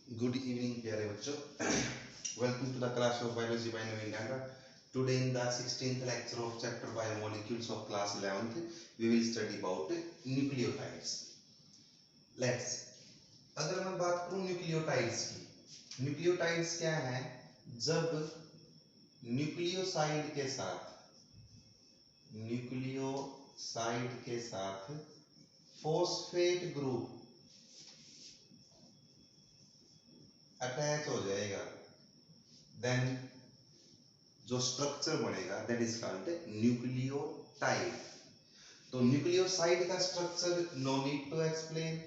Good evening, प्यारे बच्चों. Welcome to the class of biology by Naveen Danga. Today in the 16th lecture of chapter biomolecules of class 11th, we will study about nucleotides. Let's. अगर मैं बात करूं nucleotides की, nucleotides क्या है? जब न्यूक्लियोसाइड के साथ फॉस्फेट ग्रुप अटैच हो जाएगा, देन जो स्ट्रक्चर बनेगा दैट इज कॉल्ड न्यूक्लियोटाइड. तो न्यूक्लियोसाइड का structure no need to explain.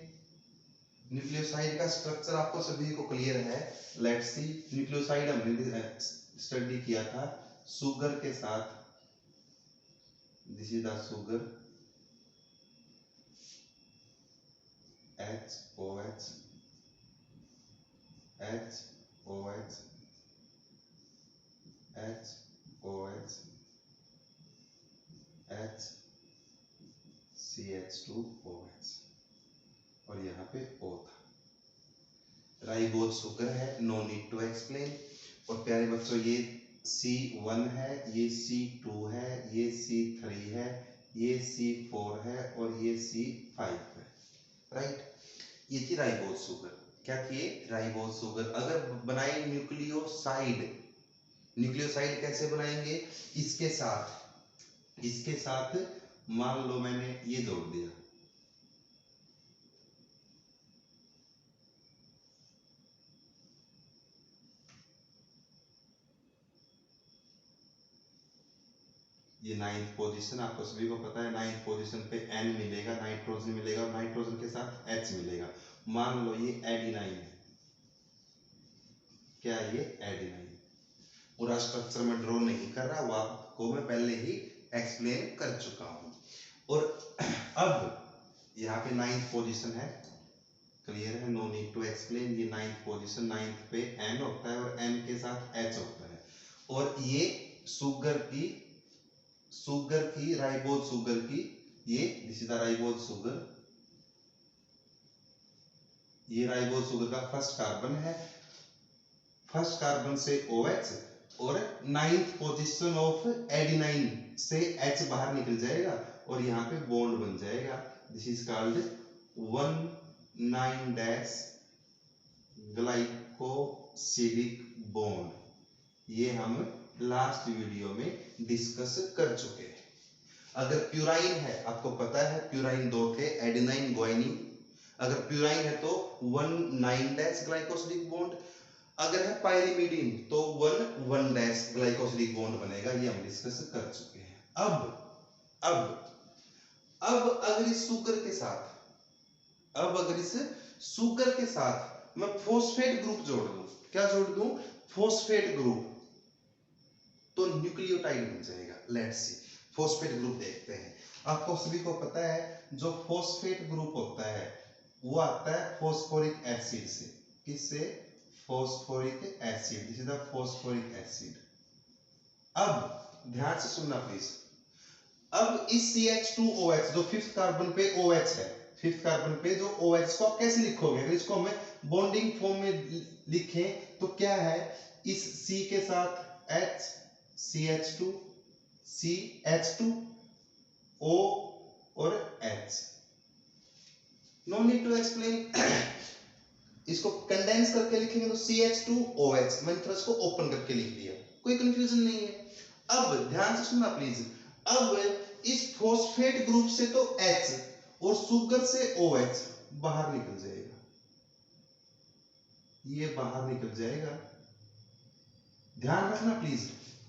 Nucleoside का स्ट्रक्चर आपको सभी को क्लियर है. Let's see. न्यूक्लियोसाइड हमने स्टडी किया था सुगर के साथ. This is the sugar HOH HOH HOH HCH2OH और यहाँ पे O था. राइबोज सुगर है, नो नीड टू एक्सप्लेन. और प्यारे बच्चों ये C1 है, ये C2 है, ये C3 है, ये C4 है और ये C5 है. राइट. ये थी राइबोज सुगर. क्या थी? Ribose sugar. अगर बनाए न्यूक्लियोसाइड, न्यूक्लियोसाइड कैसे बनाएंगे? इसके साथ मान लो मैंने ये जोड़ दिया, ये 9th पोजीशन. आपको सभी को पता है 9th पोजीशन पे N मिलेगा, नाइट्रोजन मिलेगा और नाइट्रोजन के साथ H मिलेगा. मान लो ये एडिनाइन है. क्या ये एडिनाइन? पूरा स्ट्रक्चर में ड्रॉ नहीं कर रहा, वो आपको मैं पहले ही एक्सप्लेन कर चुका हूं. और अब यहाँ पे 9th पोजीशन है, क्लियर है, नो नीड टू एक्सप्लेन. ये 9th पोजीशन, 9th पे N होता है और N के साथ H होता है. और ये सुगर की राइबोज सुगर की, ये this is the ribose sugar. ये राइबोज सुगर का फर्स्ट कार्बन है. फर्स्ट कार्बन से OH और 9th पोजीशन ऑफ एडिनाइन से H बाहर निकल जाएगा और यहाँ पे बॉन्ड बन जाएगा. This is called 1,9 glycosidic bond. ये हम लास्ट वीडियो में डिस्कस कर चुके हैं. अगर प्यूराइन है, आपको पता है प्यूराइन दो थे, एडेनाइन ग्वाइनिन. अगर प्यूराइन है तो 1,9 ग्लाइकोसिलिक बॉन्ड. अगर है पायरिमिडीन तो 1,1 ग्लाइकोसिलिक बॉन्ड बनेगा. ये हम डिस्कस कर चुके हैं. अब अगर इस सुगर के साथ मैं फॉस्फेट ग्रुप जोड़ दूं, क्या जोड़ दूं? फॉस्फेट ग्रुप, तो न्यूक्लियोटाइड बन जाएगा. Let's see. फॉस्फेट ग्रुप देखते हैं. आपको सभी को पता है जो फॉस्फेट ग्रुप होता है वो आता है फॉस्फोरिक एसिड से. किससे? Phosphoric acid. This is the phosphoric acid. अब ध्यान से सुनना प्लीज. अब इस CH2OH जो फिफ्थ कार्बन पे OH है, फिफ्थ कार्बन पे जो OH को आप कैसे लिखोगे? अगर इसको हमें बॉन्डिंग फॉर्म में लिखें तो क्या है? इस C के साथ H, CH2, CH2, O और H. No need to explain. इसको कंडेंस करके लिखेंगे तो CH2OH. मैंने थोड़ा इसको ओपन करके लिख दिया, कोई कंफ्यूजन नहीं है. अब ध्यान से सुनना प्लीज. अब इस फॉस्फेट ग्रुप से तो H और सुगर से OH बाहर निकल जाएगा. ये बाहर निकल जाएगा. ध्यान रखना प्लीज.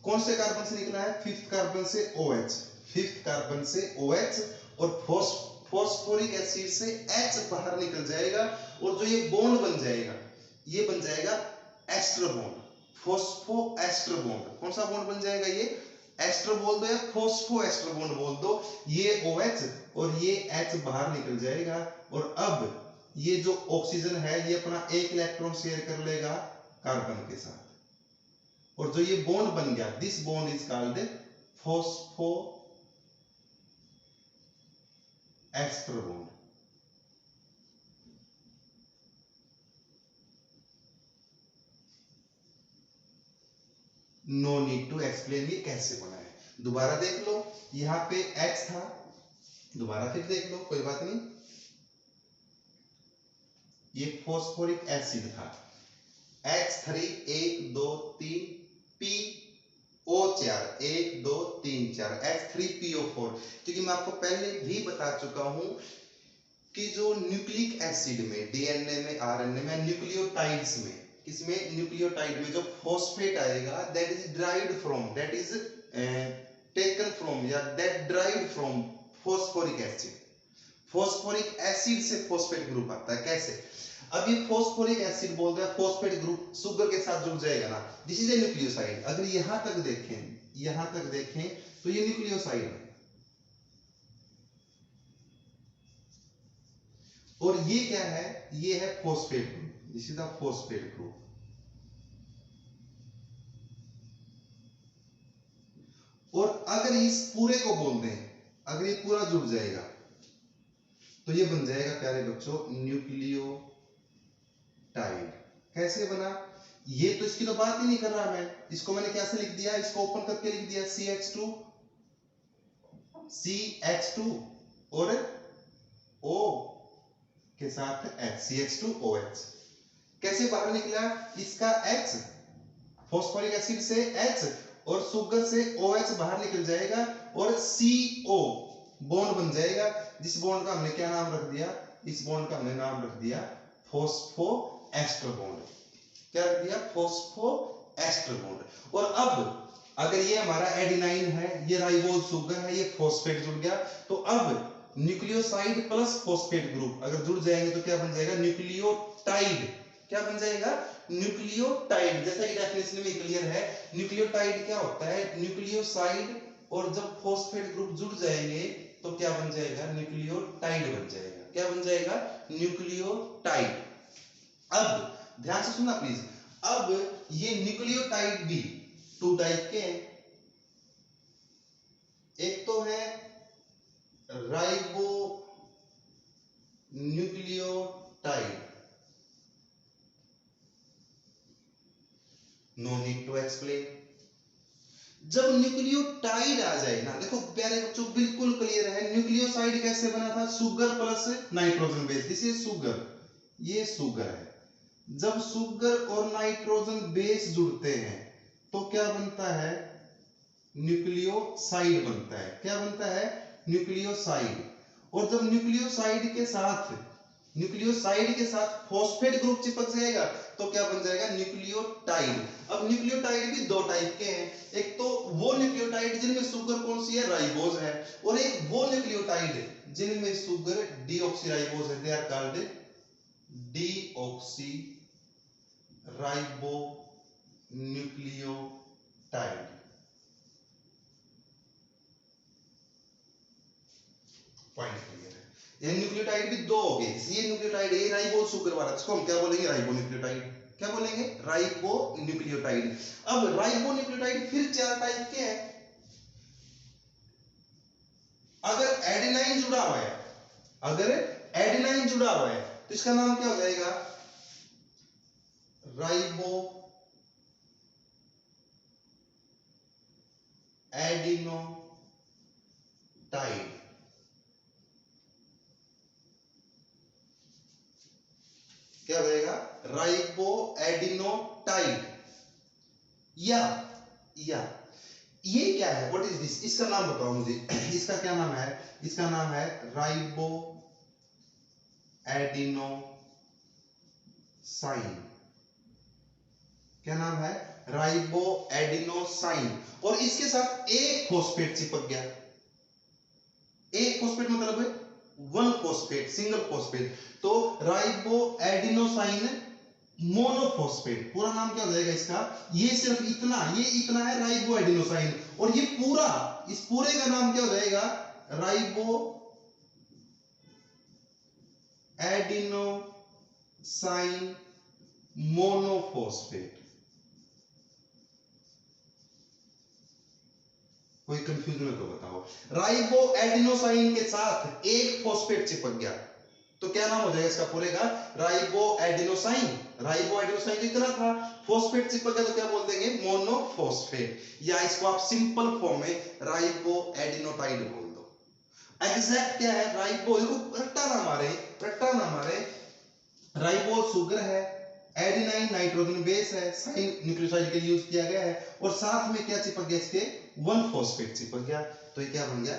कौन से कार्बन से निकला है? फिफ्थ कार्बन से OH. फिफ्थ कार्बन से OH और फॉस्फोरिक एसिड से H बाहर निकल जाएगा. और जो ये बॉन्ड बन जाएगा, ये बन जाएगा ester bond, phosphoester bond. कौन सा बॉन्ड बन जाएगा? ये एस्टर बोल दो या फॉस्फो एस्टर बॉन्ड बोल दो. ये OH और ये H बाहर निकल जाएगा. और अब ये जो ऑक्सीजन है ये अपना एक इलेक्ट्रॉन शेयर कर लेगा कार्बन के साथ. और जो ये बॉन्ड बन गया, this bond is called phosphoester bond. No need to explain ये कैसे बना है। दोबारा देख लो, यहाँ पे X था, दोबारा फिर देख लो, कोई बात नहीं। ये फॉस्फोरिक एसिड था, X3 1 2 3 PO4 1 2 3 4 X3PO4। क्योंकि मैं आपको पहले भी बता चुका हूं कि जो न्यूक्लिक एसिड में, डीएनए में, आरएनए में, न्यूक्लियोटाइड्स में, किसमें, न्यूक्लियोटाइड में जो फॉस्फेट आएगा that is derived from, that is taken from या that derived from phosphoric acid. Phosphoric acid से फॉस्फेट ग्रुप आता है। कैसे? अब ये फॉस्फोरिक एसिड बोल रहा है, फॉस्फेट ग्रुप शुगर के साथ जुड़ जाएगा ना, दिस इज ए न्यूक्लियोसाइड। अगर यहां तक देखें तो ये न्यूक्लियोसाइड है, और ये क्या है, ये है phosphate group, this is the phosphate group. और अगर इस पूरे को बोल दें, अगर ये पूरा जुड़ जाएगा तो ये बन जाएगा प्यारे बच्चों न्यूक्लियोटाइड। कैसे बना, ये तो इसकी तो बात ही नहीं कर रहा मैं, इसको मैंने कैसे लिख दिया, इसको ओपन करके लिख दिया CH2 और O के साथ H, CH2OH। कैसे बाहर निकला, इसका H, फॉस्फोरिक एसिड से H और शुगर से OH बाहर निकल जाएगा और CO बॉन्ड बन जाएगा, जिस बॉन्ड का हमने क्या नाम रख दिया, इस बॉन्ड का हमने नाम रख दिया फॉस्फोएस्टर बॉन्ड। क्या रख दिया, फॉस्फोएस्टर बॉन्ड। और अब अगर ये हमारा एडेनाइन है, ये राइबोज शुगर है, ये फॉस्फेट जुड़ गया, तो अब न्यूक्लियोसाइड प्लस फॉस्फेट ग्रुप अगर जुड़ जाएंगे तो क्या बन जाएगा, न्यूक्लियोटाइड। क्या बन जाएगा, न्यूक्लियोटाइड। जैसा कि डेफिनेशन में क्लियर है, न्यूक्लियोटाइड क्या होता है, न्यूक्लियोसाइड और जब फॉस्फेट ग्रुप जुड़ जाएंगे तो क्या बन जाएगा, न्यूक्लियोटाइड बन जाएगा। क्या बन जाएगा, न्यूक्लियोटाइड। अब ध्यान से सुनना प्लीज, अब ये न्यूक्लियोटाइड भी टू टाइप के हैं, एक तो है ribonucleotide, no need to explain. जब न्यूक्लियोटाइड आ जाए ना, देखो प्यारे बच्चों बिल्कुल क्लियर है, न्यूक्लियोसाइड कैसे बना था, sugar plus nitrogen base, this is sugar, ये शुगर है। जब शुगर और नाइट्रोजन बेस जुड़ते हैं तो क्या बनता है, न्यूक्लियोसाइड बनता है। क्या बनता है, न्यूक्लियोसाइड। और जब न्यूक्लियोसाइड के साथ फॉस्फेट ग्रुप चिपक जाएगा तो क्या बन जाएगा, न्यूक्लियोटाइड। अब न्यूक्लियोटाइड भी दो टाइप के हैं, एक तो वो न्यूक्लियोटाइड जिनमें शुगर कौन सी है, राइबोज है, और एक वो न्यूक्लियोटाइड जिनमें शुगर डीऑक्सीराइबोज है, they are called deoxyribonucleotide. Point clear है, ये न्यूक्लियोटाइड भी दो हो गए, ये न्यूक्लियोटाइड है राइबो शुगर वाला, इसको हम क्या बोलेंगे, राइबो न्यूक्लियोटाइड। क्या बोलेंगे, राइबो न्यूक्लियोटाइड। अब राइबो न्यूक्लियोटाइड फिर चार टाइप के हैं। अगर एडेनाइन जुड़ा हुआ है, अगर एडेनाइन जुड़ा हुआ है तो इसका नाम क्या हो जाएगा, राइबो एडिनोटाइड। क्या हो जाएगा, राइबो एडिनोटाइड। या ये क्या है, व्हाट इज दिस, इसका नाम बताओ मुझे इसका क्या नाम है, इसका नाम है राइबो एडिनोसाइन। क्या नाम है, राइबो एडिनोसाइन। और इसके साथ एक फॉस्फेट चिपक गया, एक फॉस्फेट मतलब वन फॉस्फेट, सिंगल फॉस्फेट, तो राइबो एडिनोसाइन मोनोफॉस्फेट। पूरा नाम क्या हो जाएगा इसका, ये सिर्फ इतना, ये इतना है राइबो एडिनोसाइन, और ये पूरा, इस पूरे का नाम क्या हो जाएगा, राइबो एडिनोसाइन मोनोफॉस्फेट। कोई कंफ्यूजन है तो बताओ। राइबो एडिनोसाइन के साथ एक फॉस्फेट चिपक गया, तो क्या नाम हो जाएगा इसका पूरे का, राइबो एडिनोसाइन। राइबो एडिनोसाइन तो इतना था, फोस्फेट चिपक गया तो क्या बोल देंगे, मोनोफॉस्फेट, या इसको आप सिंपल फॉर्म में राइबो एडिनोटाइड बोल दो। एग्जैक्ट क्या है, राइबो, देखो रट्टा ना मारे, रट्टा ना मारे, राइबो शुगर है, एडेनाइन नाइट्रोजन बेस है, साइन न्यूक्लियोसाइड के लिए यूज किया गया है, और साथ में क्या चिपक गया इसके, 1 फॉस्फेट चिपक गया, तो ये क्या बन गया,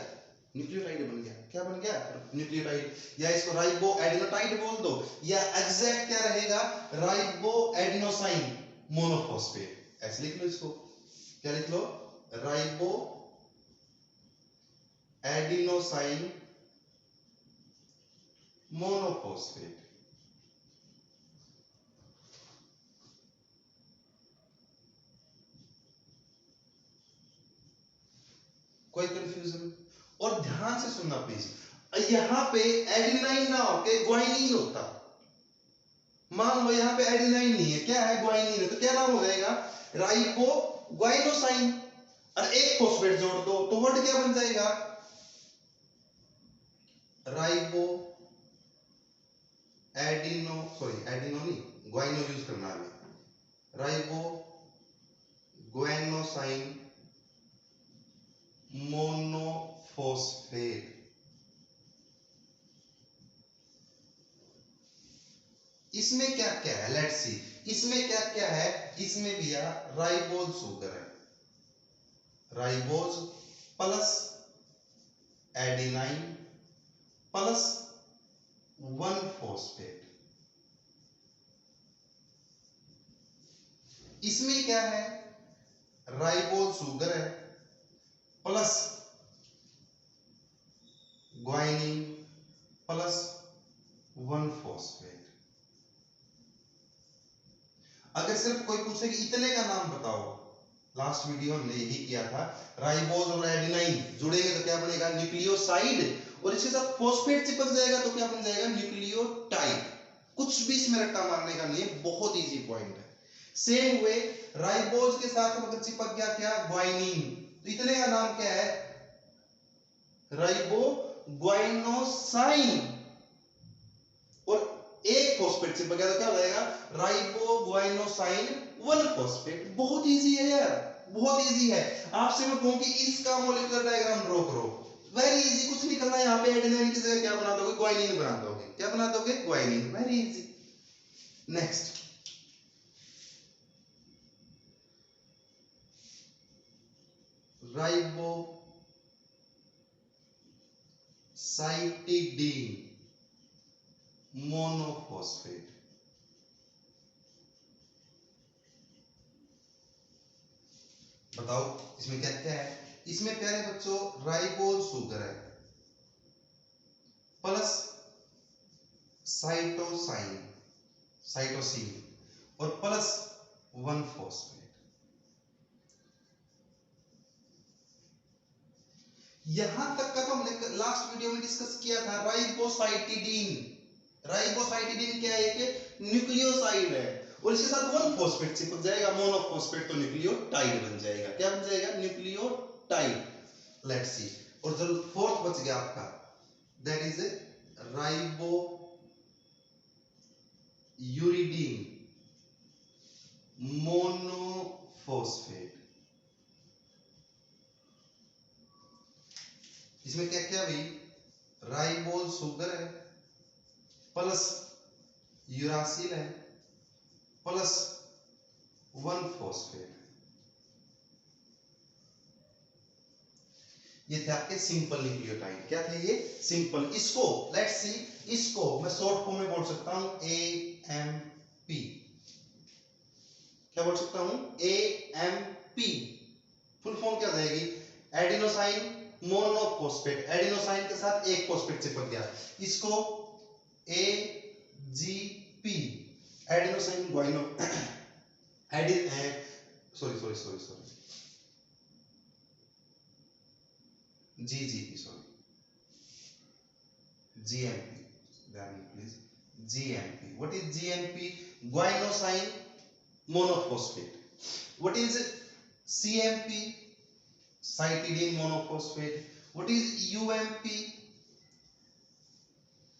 न्यूक्लियोटाइड बन गया। क्या बन गया, न्यूक्लियोटाइड, या इसको राइबो एडिनोटाइड बोल दो, या एग्जैक्ट क्या रहेगा, राइबो एडिनोसाइन मोनोफॉस्फेट, ऐसे लिख लो इसको। क्या लिख लो, राइबो एडिनोसाइन मोनोफॉस्फेट। कोई कंफ्यूजन? और ध्यान से सुनना प्लीज, यहां पे एडिनाइन ना होके ग्वाइनिन होता, मान लो यहां पे एडिनाइन नहीं है, क्या है, ग्वाइनिन है, तो क्या नाम हो जाएगा, राइबो ग्वाइनोसाइन, और एक फॉस्फेट जोड़ दो तो वर्ड क्या बन जाएगा, राइबो एडिनो, सॉरी एडिनो नहीं, ग्वाइनो यूज करना है, राइबो ग्वाइनोसाइन मोनोफॉस्फेट। इसमें क्या क्या है, लेट्स सी, इसमें क्या क्या है, इसमें भैया राइबोज शुगर है, ribose plus adenine plus 1 phosphate. इसमें क्या है, राइबोज शुगर है प्लस ग्वाइनिन प्लस 1 फॉस्फेट। अगर सिर्फ कोई पूछे कि इतने का नाम बताओ, लास्ट वीडियो हमने यही किया था, राइबोज और एडेनाइन जुड़ेंगे तो क्या बनेगा, न्यूक्लियोसाइड, और इसके साथ फॉस्फेट चिपक जाएगा तो क्या बन जाएगा, न्यूक्लियोटाइड। कुछ भी इसमें रट्टा मारने का नहीं है, बहुत इजी पॉइंट है। सेम हुए, राइबोज के साथ अगर चिपक गया क्या, ग्वाइनिन, तो इतने का नाम क्या है, राइबो ग्वाइनोसाइन, और एक फॉस्फेट चिपक गया तो क्या हो जाएगा, राइबो ग्वाइनोसाइन 1 फॉस्फेट। बहुत इजी है यार, बहुत इजी है। आपसे मैं कहूं कि इसका मॉलिक्यूलर डायग्राम ड्रॉ करो, वेरी इजी, कुछ नहीं करना, यहाँ पे एडेनाइन की जगह क्या बना दोगे, ग्वाइनिन बना दोगे। क्या बना दोगे, guanine, very easy. Next, ribo cytidine monophosphate. बताओ इसमें क्या क्या है, इसमें प्यारे बच्चों राइबोज शुगर है प्लस साइटोसाइन, साइटोसिन, और प्लस 1 फॉस्फेट। यहां तक का तो हमने लास्ट वीडियो में डिस्कस किया था, राइबोसाइटिडीन। राइबोसाइटिडीन क्या है, एक न्यूक्लियोसाइड है, और इसके साथ 1 फॉस्फेट चिपक जाएगा, मोनोफॉस्फेट, तो न्यूक्लियोटाइड बन जाएगा। क्या बन जाएगा, न्यूक्लियोटाइड। लेट्स सी, और जो फोर्थ बच गया आपका, that is ribo uridine monophosphate. इसमें क्या क्या भाई, राइबोज शुगर है प्लस यूरासिल है प्लस 1 फॉस्फेट। ये थे आपके सिंपल न्यूक्लियोटाइड। क्या थे ये, सिंपल। इसको लेट्स सी, इसको मैं शॉर्ट फॉर्म में बोल सकता हूं AMP। क्या बोल सकता हूं, AMP। फुल फॉर्म क्या जाएगी, एडिनोसाइन मोनोफॉस्फेट, एडिनोसाइन के साथ एक फॉस्फेट चिपक गया, इसको AGP, एडिनोसाइन ग्वाइनो एडिन, sorry sorry sorry sorry GGP, sorry GMP, then please, GMP. What is GMP? Guanosine monophosphate. What is CMP? Cytidine monophosphate. What is UMP?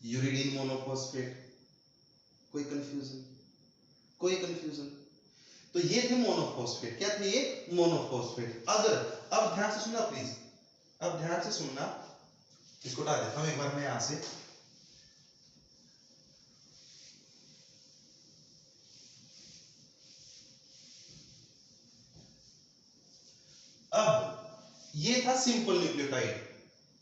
Uridine monophosphate. कोई confusion? कोई कंफ्यूजन? तो ये थे मोनोफॉस्फेट। क्या थे ये? मोनोफॉस्फेट। अगर अब ध्यान से सुनना प्लीज, अब ध्यान से सुनना, इसको हटा देता हूं एक बार मैं यहां से। अब ये था सिंपल न्यूक्लियोटाइड,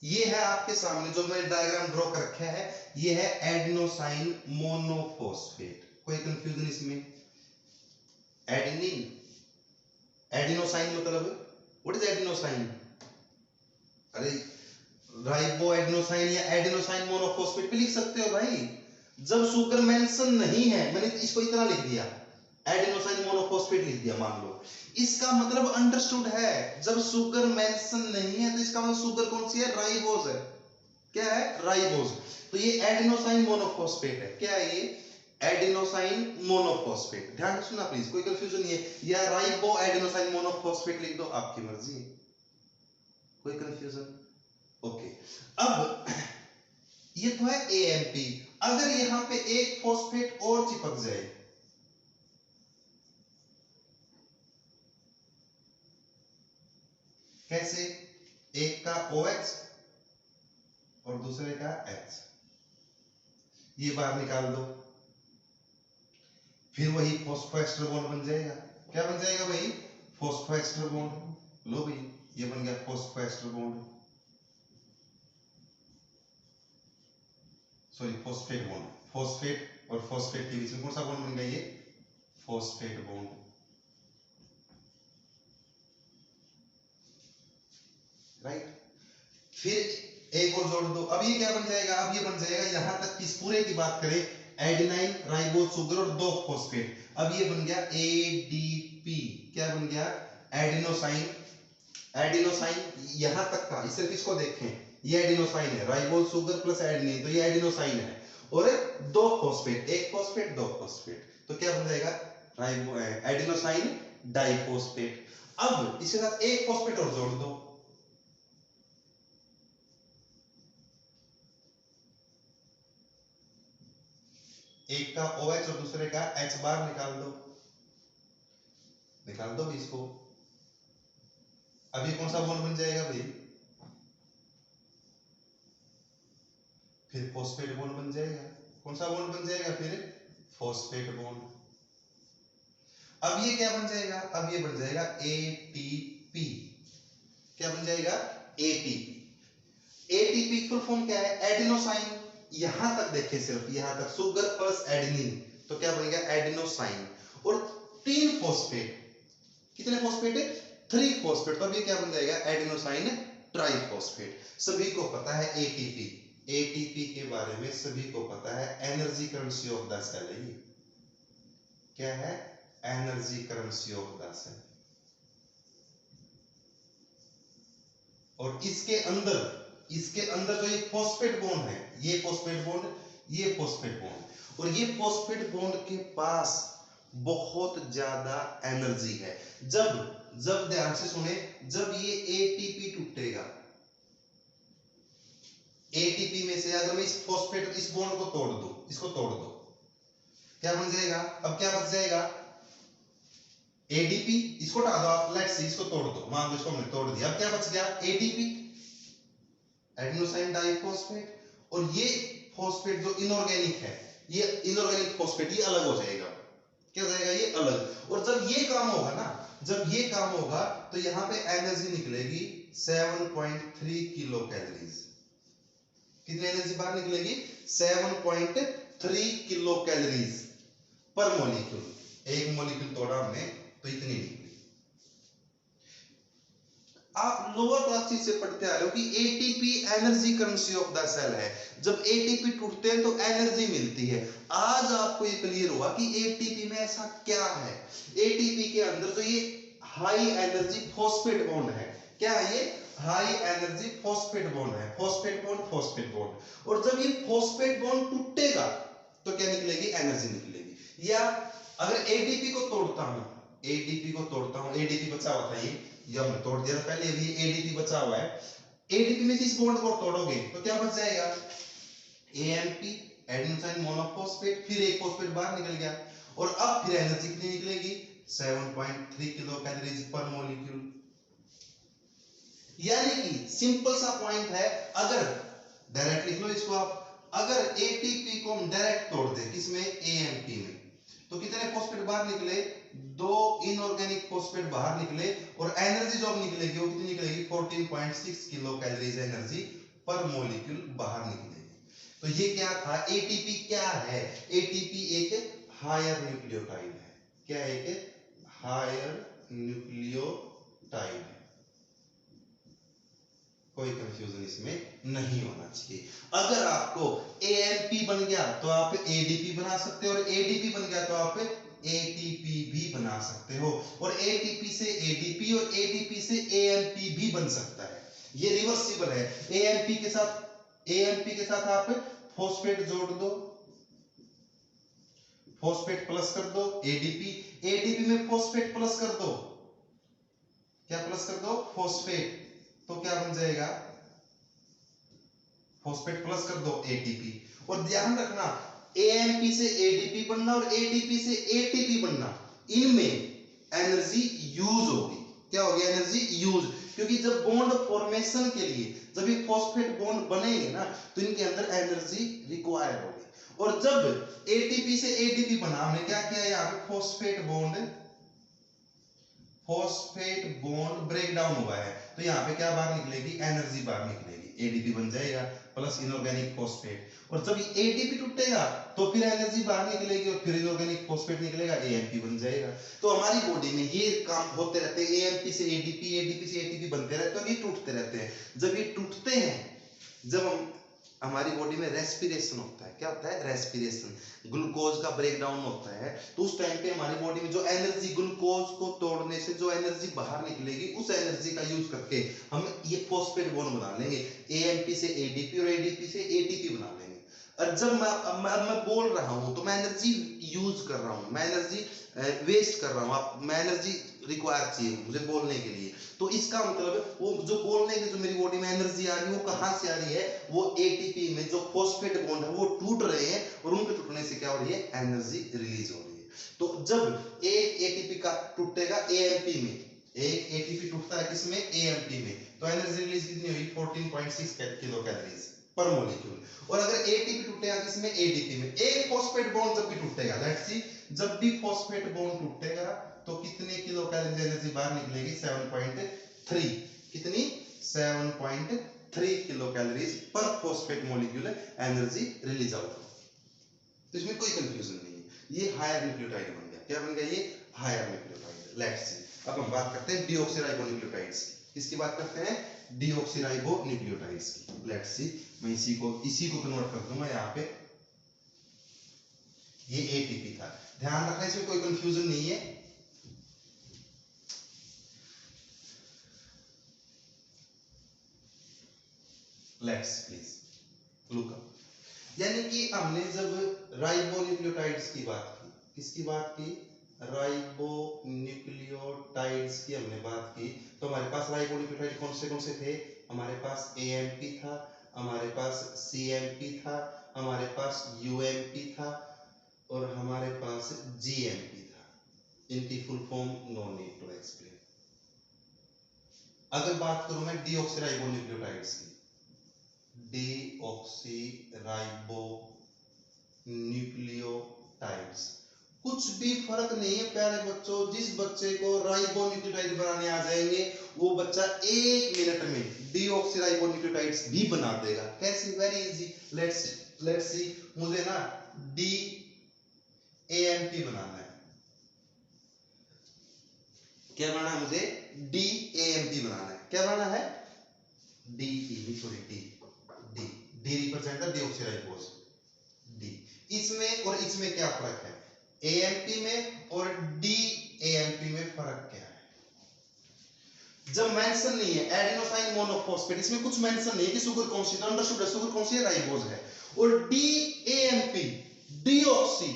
ये है आपके सामने जो मैंने डायग्राम ड्रॉ कर रखा है, ये है एडेनोसाइन मोनोफॉस्फेट। कोई कंफ्यूजन इसमें? एडेनिन, एडेनोसाइन मतलब व्हाट इज एडेनोसाइन? अरे राइबो एडेनोसाइन या एडेनोसाइन मोनोफॉस्फेट भी लिख सकते हो भाई। जब शुगर मेंशन नहीं है, मैंने इसको इतना लिख दिया, एडेनोसाइन मोनोफॉस्फेट लिख दिया मान लो, इसका मतलब अंडरस्टूड है। जब शुगर मेंशन नहीं है तो इसका मतलब शुगर कौन सी है? राइबोज है। क्या है? राइबोज। तो ये एडेनोसाइन मोनोफॉस्फेट है। क्या है ये? Adenosine monophosphate. ध्यान से सुनना प्लीज, कोई कंफ्यूजन नहीं है। या राइबो एडेनोसाइन मोनोफॉस्फेट लिख दो, आपकी मर्जी है। कोई कंफ्यूजन? ओके। अब ये तो है एएमपी। अगर यहां पे एक फॉस्फेट और चिपक जाए, कैसे? एक का OH और दूसरे का H, ये बाहर निकाल दो, फिर वही फॉस्फोएस्टर बॉन्ड बन जाएगा। क्या बन जाएगा भाई? Phosphoester bond. लो भाई, ये बन गया phosphoester bond, sorry phosphate bond. Phosphate और फॉस्फेट के बीच में कौन सा बॉन्ड बन गया? ये फॉस्फेट बॉन्ड। राइट। फिर एक और जोड़ दो, अब ये क्या बन जाएगा? अब ये बन जाएगा, यहां तक इस पूरे की बात करें, एडेनाइन राइबोज शुगर और दो फॉस्फेट, अब ये बन गया एडीपी। क्या बन गया? एडेनोसाइन। एडेनोसाइन यहां तक का, सिर्फ इसको देखें, ये एडेनोसाइन है, राइबोज शुगर प्लस एडेनिन, तो ये एडेनोसाइन है, और दो फॉस्फेट, एक फॉस्फेट दो फॉस्फेट, तो क्या बन जाएगा? Ribo adenosine diphosphate. अब इसके साथ एक फॉस्फेट और जोड़ दो, एक का OH और दूसरे का H बार निकाल दो, निकाल दो इसको। अब ये कौन सा बॉन्ड बन जाएगा भाई? फिर फॉस्फेट बॉन्ड बन जाएगा। कौन सा बॉन्ड बन जाएगा फिर? Phosphate bond. अब ये क्या बन जाएगा? अब ये बन जाएगा ATP। क्या बन जाएगा? ATP। ATP फुल फॉर्म क्या है? एडेनोसाइन। यहां तक देखें, सिर्फ यहां तक, शुगर प्लस एडेनिन, तो क्या बनेगा? एडेनोसाइन। और तीन फॉस्फेट, कितने फॉस्फेट है? 3 फॉस्फेट, तो अब ये क्या बन जाएगा? Adenosine triphosphate. सभी को पता है एटीपी, एटीपी के बारे में सभी को पता है, energy currency of the cell है ये। क्या है? Energy currency of the cell. और इसके अंदर जो ये फॉस्फेट बॉन्ड है, ये फॉस्फेट बॉन्ड, ये फॉस्फेट बॉन्ड, और ये फॉस्फेट बॉन्ड के पास बहुत ज्यादा एनर्जी है। जब जब ध्यान से सुने, जब ये एटीपी टूटेगा, एटीपी में से अगर मैं इस फॉस्फेट, इस बॉन्ड को तोड़ दूं, इसको तोड़ दो, क्या बन जाएगा? अब क्या बच जाएगा? एडीपी। इसको हटा दो आप, लेट्स से इसको तोड़ दो, मान लो इसको हमने तोड़ दिया, अब क्या बच गया? ADP, adenosine diphosphate. और ये फॉस्फेट जो इनऑर्गेनिक है, ये इनऑर्गेनिक फॉस्फेट, ये अलग हो जाएगा। क्या हो जाएगा? ये अलग। और जब ये काम होगा ना, जब ये काम होगा, तो यहां पे एनर्जी निकलेगी 7.3 किलो कैलोरीज। कितनी एनर्जी बाहर निकलेगी? 7.3 किलो कैलोरीज पर मॉलिक्यूल। एक मॉलिक्यूल तोड़ा हमने तो इतनी निकली। आप लोअर क्लास चीज से पढ़ते आ रहे हो कि ATP energy currency of the cell है। जब एटीपी टूटते हैं तो एनर्जी मिलती है। आज आपको ये क्लियर हुआ कि एटीपी में ऐसा क्या है। एटीपी के अंदर जो ये हाई एनर्जी फॉस्फेट बॉन्ड है, क्या है ये? हाई एनर्जी फॉस्फेट बॉन्ड है, फॉस्फेट बॉन्ड, फॉस्फेट बॉन्ड। और जब ये फॉस्फेट बॉन्ड टूटेगा तो क्या निकलेगी? एनर्जी निकलेगी। या अगर एटीपी को तोड़ता हूं, एटीपी को तोड़ता हूं, एटीपी बचा हुआ था ये हमने तोड़ दिया पहले, भी एडीपी बचा हुआ है। एडीपी में से इस बॉन्ड को तोड़ोगे तो क्या बच जाएगा? एएमपी एडेनोसाइन मोनोफॉस्फेट, फिर एक फॉस्फेट बाहर निकल गया और अब फिर एनर्जी कितनी निकलेगी 7.3 किलो कैलोरीज पर मॉलिक्यूल। यानी कि सिंपल सा पॉइंट है, अगर डायरेक्ट लिख लो इसको आप, अगर एटीपी को हम डायरेक्ट तोड़ दें किसमें एएमपी में, तो कितने फॉस्फेट बाहर निकले, 2 इनऑर्गेनिक फॉस्फेट बाहर निकले और एनर्जी जो अब निकलेगी वो कितनी निकलेगी 14.6 किलो कैलोरीज एनर्जी पर मॉलिक्यूल बाहर निकलेगी। तो ये क्या था, एटीपी क्या है, एटीपी एक हायर न्यूक्लियोटाइड है। क्या है, एक हायर न्यूक्लियोटाइड है, कोई कंफ्यूजन इसमें नहीं होना चाहिए। अगर आपको एएमपी बन गया तो आप एडीपी बना सकते हो, और एडीपी बन गया तो आप एटीपी भी बना सकते हो, और एटीपी से एडीपी और एटीपी से एएमपी भी बन सकता है। ये रिवर्सिबल है। एएमपी के साथ आप फॉस्फेट जोड़ दो, फॉस्फेट प्लस कर दो एडीपी, एडीपी में फॉस्फेट प्लस कर दो, क्या प्लस कर दो, फॉस्फेट, तो क्या बन जाएगा, फॉस्फेट प्लस कर दो एटीपी। और ध्यान रखना एएमपी से एडीपी बनना और एटीपी से एटीपी बनना, इनमें एनर्जी यूज होगी। क्या होगी, एनर्जी यूज, क्योंकि जब बॉन्ड फॉर्मेशन के लिए जब ये फॉस्फेट बॉन्ड बनेंगे ना तो इनके अंदर एनर्जी रिक्वायर होगी। और जब एटीपी से एडीपी बना, हमने क्या किया, यहाँ पे फॉस्फेट बॉन्ड ब्रेक डाउन हुआ है, तो यहाँ पे क्या बाहर निकलेगी, एनर्जी बाहर निकलेगी, एडीपी बन जाएगा प्लस इनऑर्गेनिक फॉस्फेट। और जब एडीपी टूटेगा तो फिर एनर्जी बाहर निकलेगी और फिर इनऑर्गेनिक फॉस्फेट निकलेगा, एएमपी बन जाएगा। तो हमारी बॉडी में ये काम होते रहते हैं, एएमपी से एडीपी, एडीपी से एटीपी बनते रहते हैं और ये टूटते रहते हैं। जब ये टूटते हैं, जब हमारी बॉडी में रेस्पिरेशन होता है, क्या होता है, रेस्पिरेशन, ग्लूकोज का ब्रेक डाउन होता है, तो उस टाइम पे हमारी बॉडी में जो एनर्जी, ग्लूकोज को तोड़ने से जो एनर्जी बाहर निकलेगी, उस एनर्जी का यूज करके हम ये फॉस्फेट बॉन्ड बना लेंगे, एएमपी से एडीपी और एडीपी से एटीपी बना लेंगे। और जब मैं बोल रहा हूं तो मैं एनर्जी यूज कर रहा हूं, मैं एनर्जी वेस्ट कर रहा हूं, मैं एनर्जी रिक्वायर चाहिए मुझे बोलने के लिए। तो इसका मतलब वो जो बोलने की जो मेरी बॉडी में एनर्जी आ रही है वो कहां से आ रही है, वो एटीपी में जो फॉस्फेट बॉन्ड है वो टूट रहे हैं और उनके टूटने से क्या हो रही है, एनर्जी रिलीज हो रही है। तो जब एक एटीपी का टूटेगा एएमपी में, एक एटीपी टूटता है किसमें, एएमपी में, तो एनर्जी रिलीज कितनी हुई 14.6 किलो कैलोरीज पर मॉलिक्यूल। और अगर एटीपी टूटेगा किसमें, एडीपी में, एक फॉस्फेट बॉन्ड जब भी टूटेगा, लेट्स सी, जब भी फॉस्फेट बॉन्ड टूटेगा तो कितने किलो कैलोरी एनर्जी बाहर निकलेगी, 7.3, कितनी, 7.3 किलो कैलोरीज पर phosphate molecule energy release out हो। तो इसमें कोई कंफ्यूजन नहीं है, ये हायर न्यूक्लियोटाइड बन गया। क्या बन गया, ये हायर न्यूक्लियोटाइड। लेट्स सी, अब हम बात करते हैं डीऑक्सीराइबोन्यूक्लियोटाइड्स की। किसकी बात करते हैं, डीऑक्सीराइबोन्यूक्लियोटाइड्स की। लेट्स सी, मैं इसी को कन्वर्ट कर दूंगा यहाँ पे, ये एटीपी था, ध्यान रखना इसमें कोई कंफ्यूजन नहीं है। लेट्स प्लीज लुक अप, यानी कि हमने जब राइबोन्यूक्लियोटाइड्स की बात की, किसकी बात की, राइबोन्यूक्लियोटाइड्स की हमने बात की, तो हमारे पास राइबोन्यूक्लियोटाइड कौन से थे, हमारे पास एएमपी था, हमारे पास सीएमपी था, हमारे पास यूएमपी था और हमारे पास जीएमपी था। इनकी full form no need to explain. अगर बात करूं मैं डीऑक्सीराइबोन्यूक्लियोटाइड्स की, डीऑक्सीराइबोन्यूक्लियोटाइड्स, कुछ भी फर्क नहीं है प्यारे बच्चों। जिस बच्चे को राइबोन्यूक्लियोटाइड बनाने आ जाएंगे वो बच्चा 1 मिनट में डीऑक्सीराइबोन्यूक्लियोटाइड्स भी बना देगा। कैसे, वेरी इजी। लेट्स सी, मुझे ना डी एएमपी बनाना है। क्या बनाना है मुझे, डी एएमपी बनाना है। क्या बनाना है, D represent the deoxyribose, D. इसमें और इसमें क्या फर्क है, एएमपी में और डी एएमपी में फर्क क्या है। जब मेंशन नहीं है एडेनोसाइन मोनोफॉस्फेट, इसमें कुछ मेंशन नहीं है कि सुगर कौन सी, अंडरस्टूड है सुगर कौन सी है, राइबोज है। और डी एएमपी, डीऑक्सी,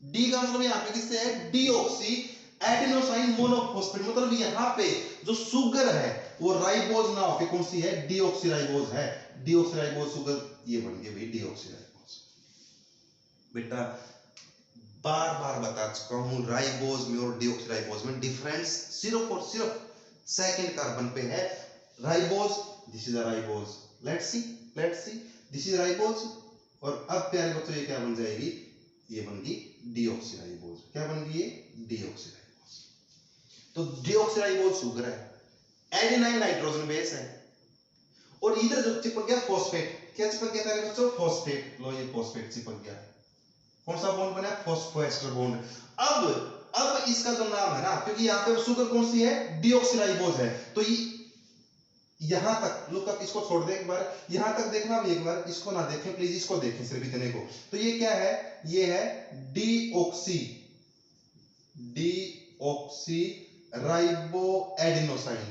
डी का मतलब यहां पे किससे है, डीऑक्सी एडेनोसाइन मोनोफॉस्फेट, मतलब यहां पे जो सुगर है वो राइबोज ना होके कौन सी है, डीऑक्सीराइबोज है। डीऑक्सीराइबोज शुगर, ये बन गया भाई डीऑक्सीराइबोज। बेटा बार बार बता चुका हूं, राइबोज में और डीऑक्सीराइबोज में डिफरेंस सिर्फ और सिर्फ सेकंड कार्बन पे है। Ribose, this is a ribose, let's see this is ribose, और अब प्यारे बच्चों ये क्या बन जाएगी, ये बन गई डीऑक्सीराइबोज। क्या बन गई ये, डीऑक्सीराइबोज। तो डीऑक्सीराइबोज शुगर है, एडेनाइन नाइट्रोजन बेस है, और इधर जो चिपक गया फॉस्फेट, क्या चिपक गया प्यारे बच्चों, फॉस्फेट। लो ये फॉस्फेट चिपक गया, कौन सा बॉन्ड बना, फॉस्फोएस्टर बॉन्ड। अब इसका जो नाम है ना, क्योंकि यहाँ पे शुगर कौन सी है, डीऑक्सीराइबोज है, तो ये यहां तक लुक अप, इसको छोड़ दे एक बार, यहां तक देखना भी एक बार, इसको ना देखें प्लीज, इसको देखें सिर्फ इतने को। तो ये क्या है, ये है डीऑक्सी राइबो एडिनोसाइन।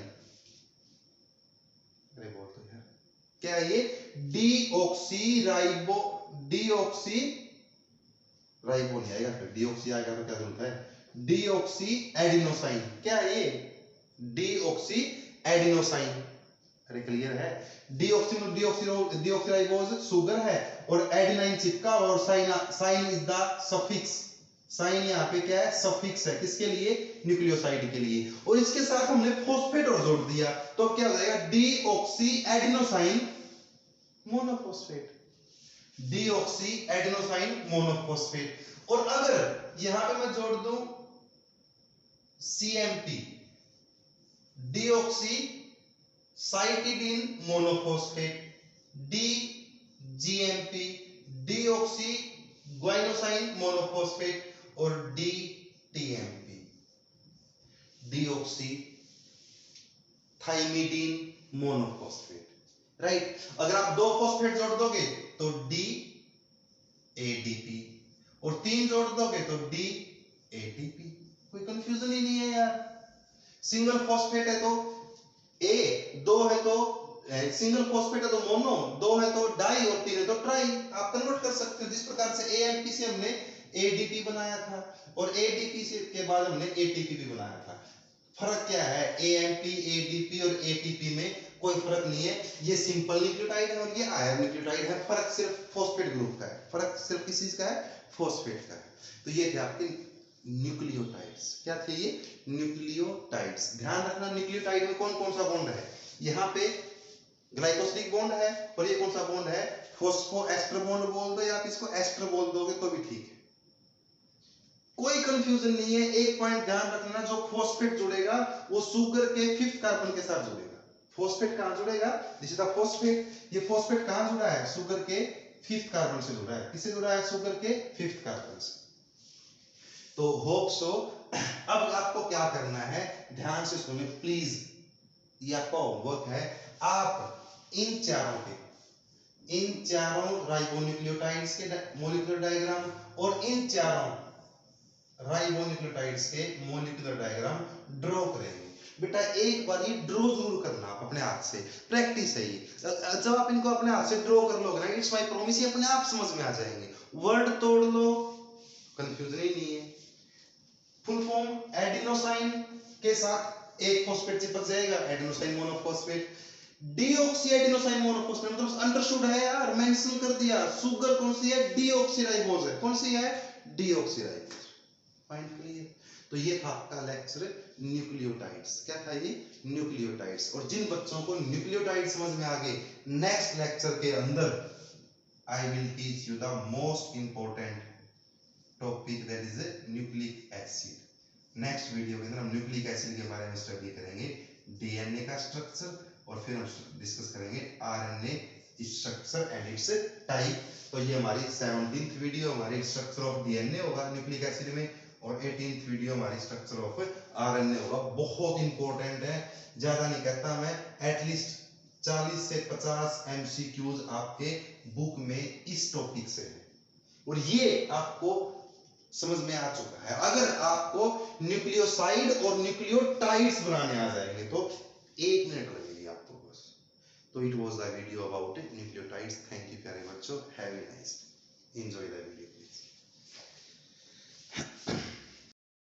अरे बोल तो यार, क्या है ये, डीऑक्सी राइबो नहीं आएगा, फिर डीऑक्सी आएगा तो क्या जरूरत है, डीऑक्सी एडिनोसाइन। क्या है ये, डीऑक्सी एडिनोसाइन। अरे क्लियर है, डीऑक्सीराइबोज शुगर है, और एडेनाइन चिपका, और sine is the suffix. Sine यहाँ पे क्या है, सफिक्स है, किसके लिए, न्यूक्लियोसाइड के लिए, और इसके साथ हमने फॉस्फेट और जोड़ दिया, तो अब क्या हो जाएगा, deoxy adenosine monophosphate, deoxy adenosine monophosphate. और अगर यहां पे मैं जोड़ दूं CMP, deoxy cytidine monophosphate, dGMP deoxy guanosine monophosphate, और dTMP deoxy thymidine monophosphate, right. अगर आप दो फॉस्फेट जोड़ दोगे तो डी एडीपी, और तीन जोड़ दोगे तो डी एटीपी। कोई कंफ्यूजन ही नहीं है यार, सिंगल फॉस्फेट है तो ए, दो है तो सिंगल फॉस्फेट है तो मोनो, दो है तो डाई, और तीन है तो ट्राई। आप कन्वर्ट कर सकते हो, जिस प्रकार से एएमपी से हमने एडीपी बनाया था, और एडीपी से के बाद हमने एटीपी भी बनाया था। फर्क क्या है, एएमपी, एडीपी और एटीपी में कोई फर्क नहीं है, ये सिंपल न्यूक्लियोटाइड है और ये आयरन न्यूक्लियोटाइड है। फर्क सिर्फ फॉस्फेट ग्रुप का है, फर्क सिर्फ किस चीज का है, फॉस्फेट का है। तो ये थे आपके न्यूक्लियोटाइड्स। क्या थे ये, न्यूक्लियोटाइड्स। ध्यान रखना न्यूक्लियोटाइड में कौन कौन सा बॉन्ड है, यहाँ पे ग्लाइकोसिलिक बॉन्ड है, और ये कौन सा बॉन्ड है, फॉस्फोएस्टर बॉन्ड बोल दो, या आप इसको एस्टर बोल दोगे तो भी ठीक है, कोई कंफ्यूजन नहीं है। एक पॉइंट ध्यान रखना, जो फॉस्फेट जुड़ेगा वो शुगर के 5th कार्बन के साथ जुड़ेगा। फॉस्फेट कहां जुड़ेगा, दिस इज द फॉस्फेट, ये फॉस्फेट कहां जुड़ा है, शुगर के 5th कार्बन से जुड़ा है। किससे जुड़ा है, शुगर के 5th कार्बन से। तो होप सो। अब आपको क्या करना है, ध्यान से सुनिए प्लीज, ये आपका होमवर्क है। आप इन चारों राइबोन्यूक्लियोटाइड्स के मॉलिक्यूलर डायग्राम, और इन चारों राइबोन्यूक्लियोटाइड्स के मॉलिक्यूलर डायग्राम ड्रॉ करेंगे। बेटा एक बार ये ड्रॉ जरूर करना आप अपने हाथ से, प्रैक्टिस है ये। जब आप इनको अपने हाथ से ड्रॉ कर लोगे ना, इट्स माय प्रॉमिस, ये अपने आप समझ में आ जाएंगे। वर्ड तोड़ लो, कंफ्यूजन ही नहीं है। फुल फॉर्म, एडिनोसाइन के साथ एक फॉस्फेट चिपक जाएगा, adenosine monophosphate. Deoxy adenosine monophosphate, मतलब अंडरस्टूड है यार, मेंशन कर दिया। शुगर कौन सी है, डीऑक्सीराइबोज है। कौन सी है, डीऑक्सीराइबोज। Point clear. तो ये था आपका लेक्चर न्यूक्लियोटाइड्स। क्या था ये, न्यूक्लियोटाइड्स। और जिन बच्चों को न्यूक्लियोटाइड समझ में आ गए, नेक्स्ट लेक्चर के अंदर I will teach you the most important topic, that is nucleic acid. Next video के अंदर हम न्यूक्लिक एसिड के बारे में स्टडी करेंगे, डीएनए का स्ट्रक्चर, और फिर हम डिस्कस करेंगे RNA structure and it's type. तो ये हमारी 17th वीडियो हमारी स्ट्रक्चर ऑफ डीएनए होगा न्यूक्लिक एसिड में, और 18th वीडियो हमारी स्ट्रक्चर ऑफ आरएनए होगा। बहुत इंपॉर्टेंट है, ज्यादा नहीं कहता मैं, एटलीस्ट 40 से 50 एमसीक्यूज आपके बुक में इस टॉपिक से है, और ये आपको समझ में आ चुका है। अगर आपको न्यूक्लियोसाइड और न्यूक्लियोटाइड्स बनाने आ जाएंगे तो 1 मिनट लगेगी आपको बस। तो it was the video about nucleotides. Thank you प्यारे बच्चों, have a nice, enjoy the video please.